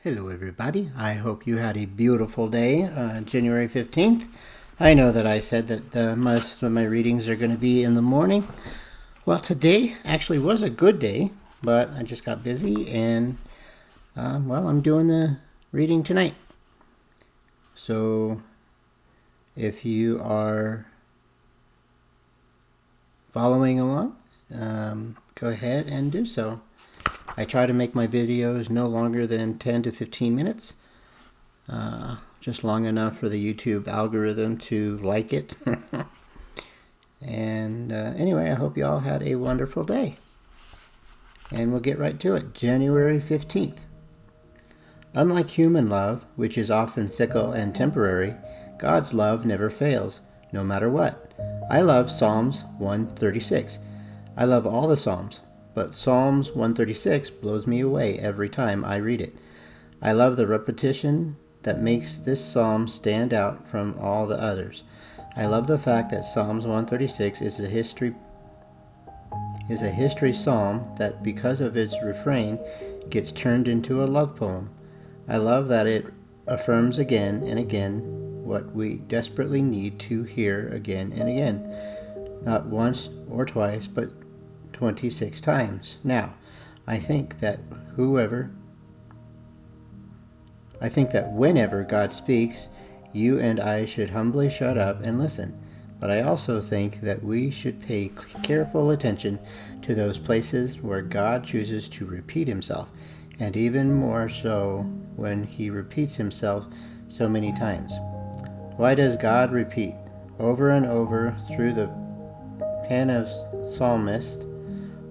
Hello everybody, I hope you had a beautiful day, January 15th. I know that I said that most of my readings are going to be in the morning. Well, today actually was a good day, but I just got busy and, I'm doing the reading tonight. So, if you are following along, go ahead and do so. I try to make my videos no longer than 10 to 15 minutes, just long enough for the YouTube algorithm to like it. And anyway, I hope you all had a wonderful day. And we'll get right to it. January 15th. Unlike human love, which is often fickle and temporary, God's love never fails, no matter what. I love Psalms 136. I love all the Psalms. But Psalms 136 blows me away every time I read it. I love the repetition that makes this psalm stand out from all the others. I love the fact that Psalms 136 is a history psalm that, because of its refrain, gets turned into a love poem. I love that it affirms again and again what we desperately need to hear again and again. Not once or twice, but 26 times. Now, I think that whenever God speaks, you and I should humbly shut up and listen. But I also think that we should pay careful attention to those places where God chooses to repeat himself, and even more so when he repeats himself so many times. Why does God repeat over and over through the pen of psalmist?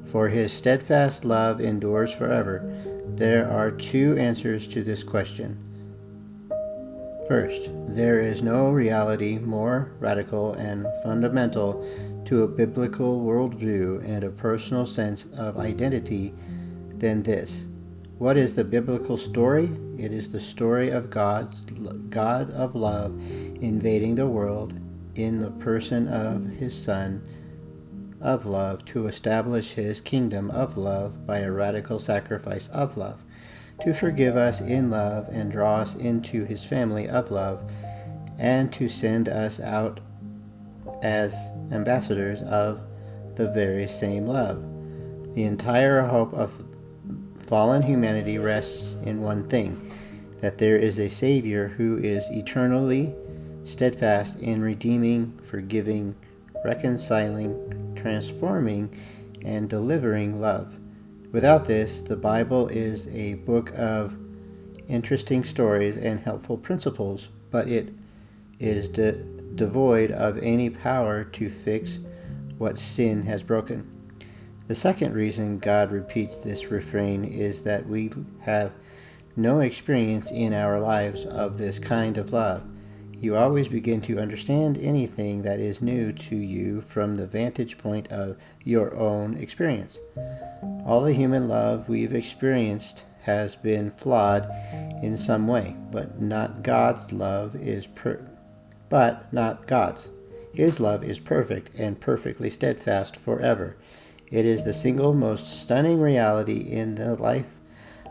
For his steadfast love endures forever. There are two answers to this question. First, there is no reality more radical and fundamental to a biblical worldview and a personal sense of identity than this. What is the biblical story? It is the story of God of love invading the world in the person of his Son of love to establish his kingdom of love by a radical sacrifice of love, to forgive us in love and draw us into his family of love, and to send us out as ambassadors of the very same love. The entire hope of fallen humanity rests in one thing, that there is a Savior who is eternally steadfast in redeeming, forgiving, reconciling, transforming, and delivering love. Without this, the Bible is a book of interesting stories and helpful principles, but it is devoid of any power to fix what sin has broken. The second reason God repeats this refrain is that we have no experience in our lives of this kind of love. You always begin to understand anything that is new to you from the vantage point of your own experience. All the human love we've experienced has been flawed in some way, but not God's. His love is perfect and perfectly steadfast forever. It is the single most stunning reality in the life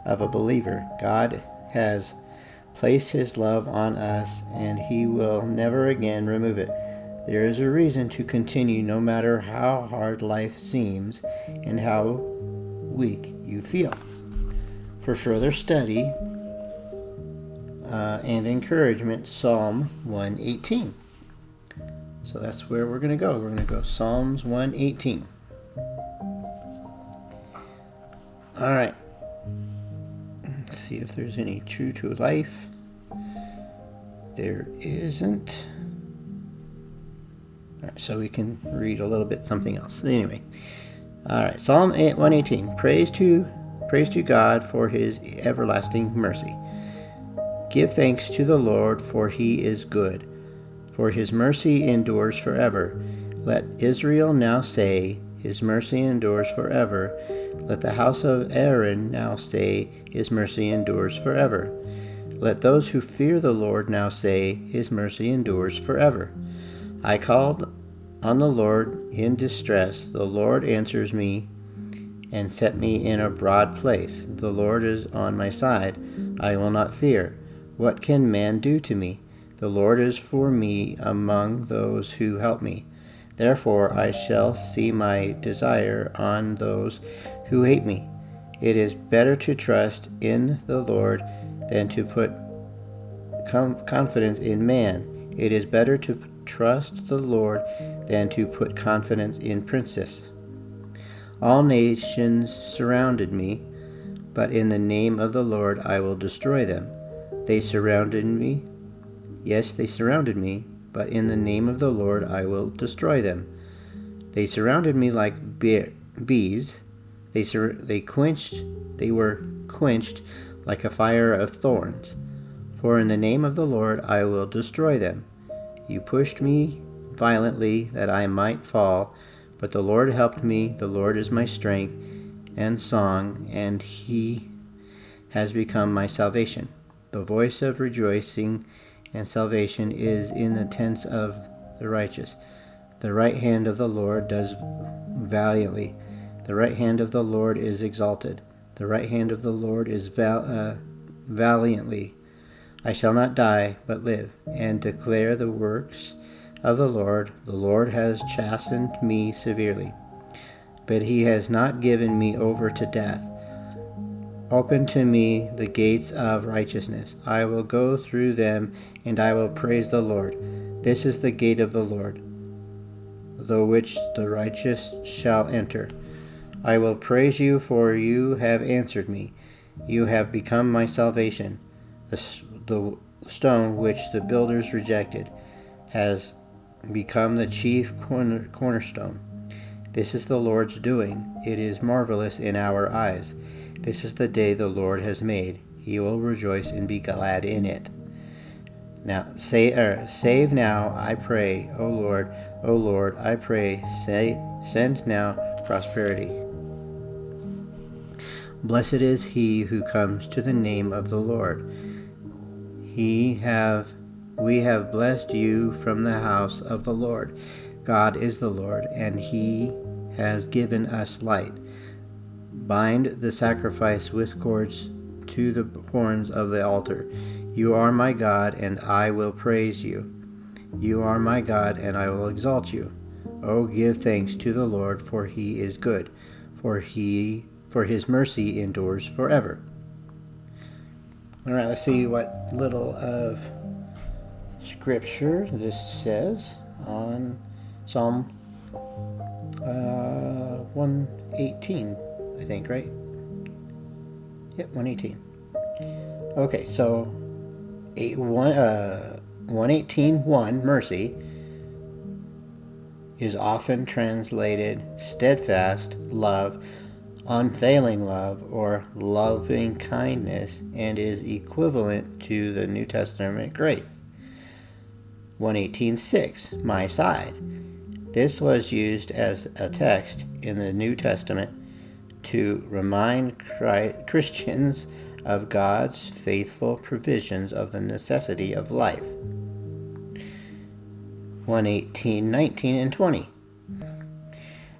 of a believer. God has placed his love on us, and he will never again remove it. There is a reason to continue no matter how hard life seems and how weak you feel. For further study and encouragement, Psalm 118. So that's where we're going to go. We're going to go Psalms 118. All right. Let's see if there's any true to life. There isn't. All right, so we can read a little bit something else. Anyway, all right, Psalm 118. Praise to God for his everlasting mercy. Give thanks to the Lord, for he is good, for his mercy endures forever. Let Israel now say, his mercy endures forever. Let the house of Aaron now say, his mercy endures forever. Let those who fear the Lord now say, his mercy endures forever. I called on the Lord in distress. The Lord answers me and set me in a broad place. The Lord is on my side. I will not fear. What can man do to me? The Lord is for me among those who help me. Therefore I shall see my desire on those who hate me. It is better to trust in the Lord than to put confidence in man. It is better to trust the Lord than to put confidence in princes. All nations surrounded me, but in the name of the Lord I will destroy them. They surrounded me. Yes, they surrounded me, but in the name of the Lord I will destroy them. They surrounded me like bees. They were quenched like a fire of thorns. For in the name of the Lord I will destroy them. You pushed me violently that I might fall, but the Lord helped me. The Lord is my strength and song, and he has become my salvation. The voice of rejoicing and salvation is in the tents of the righteous. The right hand of the Lord does valiantly. The right hand of the Lord is exalted. The right hand of the Lord is valiantly. I shall not die, but live, and declare the works of the Lord. The Lord has chastened me severely, but he has not given me over to death. Open to me the gates of righteousness. I will go through them, and I will praise the Lord. This is the gate of the Lord, through which the righteous shall enter. I will praise you, for you have answered me. You have become my salvation. The stone which the builders rejected has become the chief cornerstone. This is the Lord's doing. It is marvelous in our eyes. This is the day the Lord has made. He will rejoice and be glad in it. Now, save now, I pray, O Lord, I pray, send now prosperity. Blessed is he who comes to the name of the Lord. We have blessed you from the house of the Lord. God is the Lord, and he has given us light. Bind the sacrifice with cords to the horns of the altar. You are my God, and I will praise you. You are my God, and I will exalt you. Oh, give thanks to the Lord, for he is good, for his mercy endures forever. All right, let's see what little of scripture this says on Psalm 118, I think, right? Yep, 118. Okay, so 118:1, mercy, is often translated steadfast love, unfailing love, or loving kindness, and is equivalent to the New Testament grace. 118:6, my side. This was used as a text in the New Testament to remind Christians of God's faithful provisions of the necessity of life. 118:19 and 20.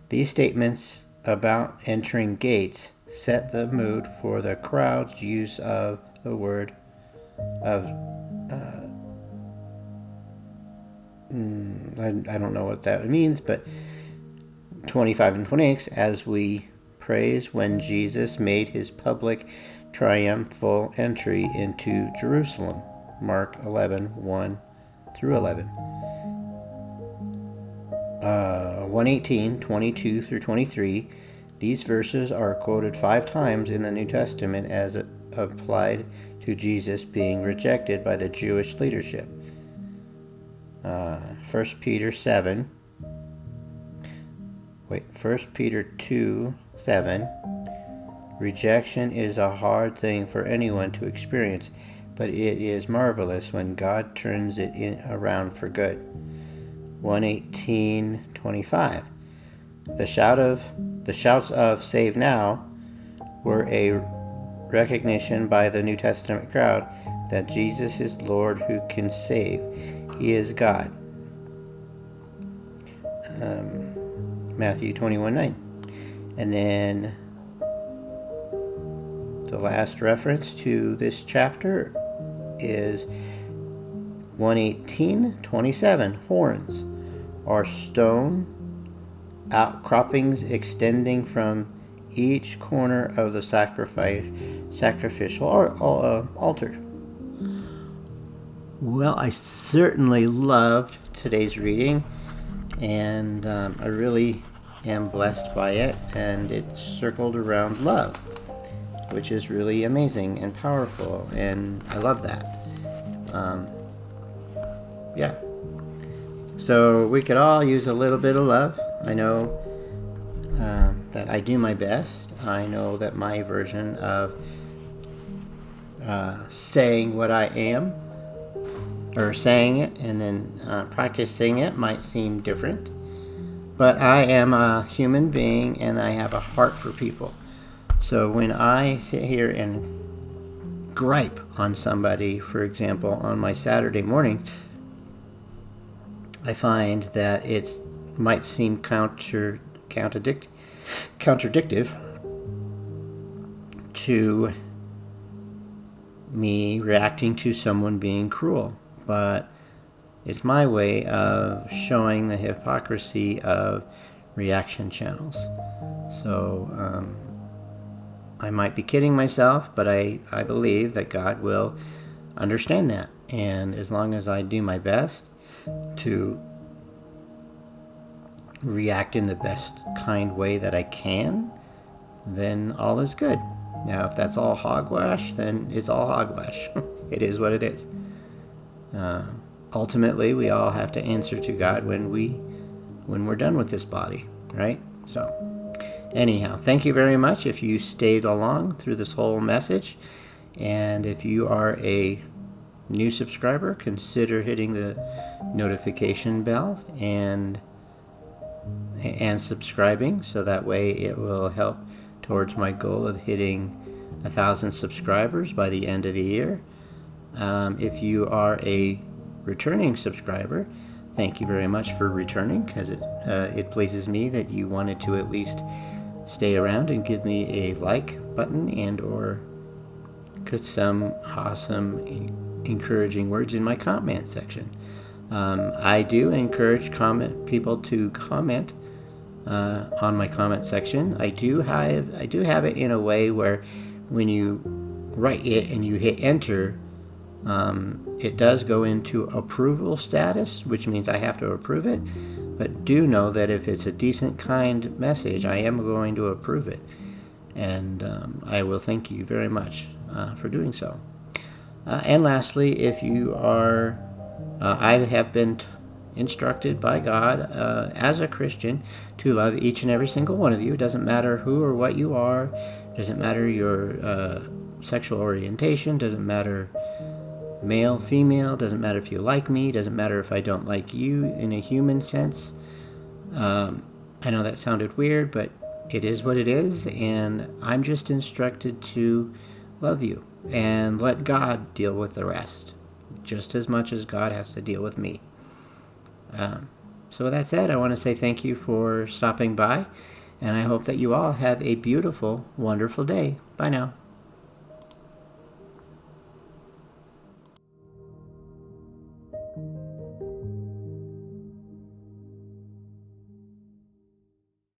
These statements about entering gates set the mood for the crowd's use of the word of I don't know what that means, but 25 and 26, as we praise when Jesus made his public triumphal entry into Jerusalem. Mark 11:1 through 11. 118:22 through 23. These verses are quoted 5 times in the New Testament as applied to Jesus being rejected by the Jewish leadership. 1 Peter 2:7. Rejection is a hard thing for anyone to experience, but it is marvelous when God turns it around for good. 118:25. The shouts of "Save now" were a recognition by the New Testament crowd that Jesus is Lord who can save. He is God. Matthew 21:9. And then The last reference to this chapter is 118:27. Horns are stone outcroppings extending from each corner of the sacrificial altar. Well, I certainly loved today's reading, and I really am blessed by it, and it circled around love, which is really amazing and powerful, and I love that. Yeah. So we could all use a little bit of love. I know that I do my best. I know that my version of saying what I am, or saying it and then practicing it, might seem different. But I am a human being and I have a heart for people. So when I sit here and gripe on somebody, for example, on my Saturday morning, I find that it might seem contradictive to me reacting to someone being cruel. But it's my way of showing the hypocrisy of reaction channels. So I might be kidding myself, but I believe that God will understand that. And as long as I do my best to react in the best kind way that I can, then all is good. Now, if that's all hogwash, then it's all hogwash. It is what it is. Ultimately, we all have to answer to God when we're done with this body, right? So, anyhow, thank you very much if you stayed along through this whole message. And if you are a new subscriber, consider hitting the notification bell and subscribing, so that way it will help towards my goal of hitting 1,000 subscribers by the end of the year. If you are a returning subscriber, thank you very much for returning, because it pleases me that you wanted to at least stay around and give me a like button and or put some awesome encouraging words in my comment section. I do encourage people to comment on my comment section. I do have it in a way where when you write it and you hit enter, it does go into approval status, which means I have to approve it. But do know that if it's a decent, kind message, I am going to approve it. And I will thank you very much for doing so. And lastly, if you are, I have been instructed by God as a Christian to love each and every single one of you. It doesn't matter who or what you are. It doesn't matter your sexual orientation. Doesn't matter male, female. Doesn't matter if you like me. Doesn't matter if I don't like you in a human sense. I know that sounded weird, but it is what it is, and I'm just instructed to love you and let God deal with the rest, just as much as God has to deal with me. So with that said, I want to say thank you for stopping by, and I hope that you all have a beautiful, wonderful day. Bye now.